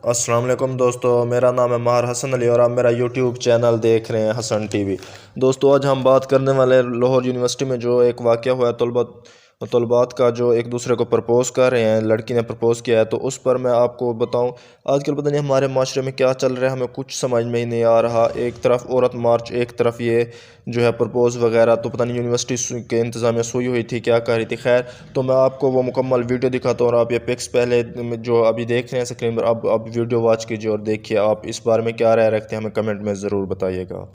अस्सलाम वालेकुम दोस्तों, मेरा नाम है महर हसन अली और आप मेरा यूट्यूब चैनल देख रहे हैं हसन टीवी। दोस्तों, आज हम बात करने वाले हैं लाहौर यूनिवर्सिटी में जो एक वाक़या हुआ है। तलबात का जो एक दूसरे को प्रपोज़ कर रहे हैं, लड़की ने प्रपोज़ किया है, तो उस पर मैं आपको बताऊं। आजकल पता नहीं हमारे माशरे में क्या चल रहा है, हमें कुछ समझ में ही नहीं आ रहा। एक तरफ औरत मार्च, एक तरफ ये जो है प्रपोज़ वगैरह। तो पता नहीं यूनिवर्सिटी के इंतज़ामिया सोई हुई थी, क्या कर रही थी। खैर, तो मैं आपको वो मुकम्मल वीडियो दिखाता हूँ और आप ये पिक्स पहले जो अभी देख रहे हैं स्क्रीन पर, अब वीडियो वॉच कीजिए और देखिए आप इस बारे में क्या राय रखते हैं, हमें कमेंट में ज़रूर बताइएगा।